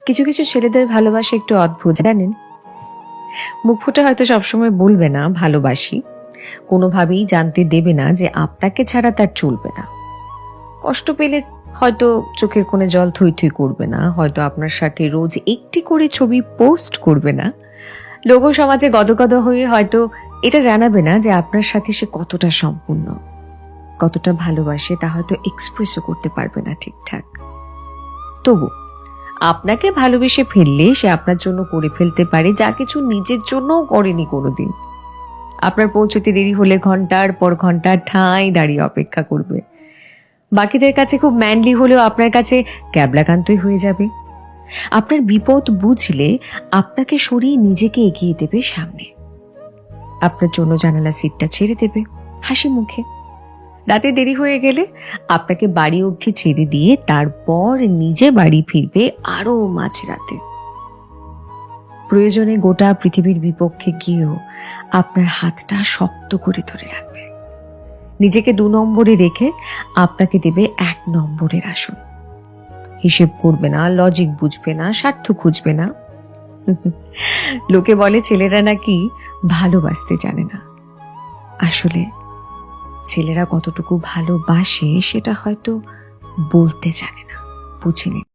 কিছু কিছু ছেলেদের ভালোবাসা একটু অদ্ভুত, জানেন? মুখ ফুটে হয়তো সবসময় বলবে না ভালোবাসি, কোনোভাবেই জানতে দেবে না যে আপনাকে ছাড়া তার চলবে না। কষ্ট পেলে হয়তো চোখের কোণে জল থই থই করবে না, হয়তো আপনার সাথে রোজ একটি করে ছবি পোস্ট করবে না, লোক সমাজে গদগদ হয়ে হয়তো এটা জানাবে না যে আপনার সাথে সে কতটা সম্পূর্ণ, কতটা ভালোবাসে তা হয়তো এক্সপ্রেসও করতে পারবে না ঠিকঠাক। তবু আপনাকে ভালোবেসে ফেললে সে আপনার জন্য করে ফেলতে পারে যা কিছু নিজের জন্যও করেনি কোনোদিন। আপনার পৌঁছতে দেরি হলে ঘন্টার পর ঘন্টা ঠাঁই দাঁড়িয়ে অপেক্ষা করবে। বাকিদের কাছে খুব ম্যানলি হলেও আপনার কাছে ক্যাবলাকান্তই হয়ে যাবে। আপনার বিপদ বুঝলে আপনাকে সরিয়ে নিজেকে এগিয়ে দেবে সামনে। আপনার জন্য জানালা সিটটা ছেড়ে দেবে হাসি মুখে। রাতে দেরি হয়ে গেলে আপনাকে বাড়ি অবধি ছেড়ে দিয়ে তারপর নিজে বাড়ি ফিরবে আরো মাঝরাতে। প্রয়োজনে গোটা পৃথিবীর বিপক্ষে গিয়েও আপনার হাতটা শক্ত করে ধরে রাখবে। নিজেকে 2 নম্বরে রেখে আপনাকে দেবে 1 নম্বরের আসন। হিসেব করবে না, লজিক বুঝবে না, স্বার্থ খুঁজবে না। লোকে বলে ছেলেরা নাকি ভালোবাসতে জানে না। আসলে ছেলেরা কতটুকু ভালোবাসে সেটা হয়তো বলতে জানে না, বুঝেনি।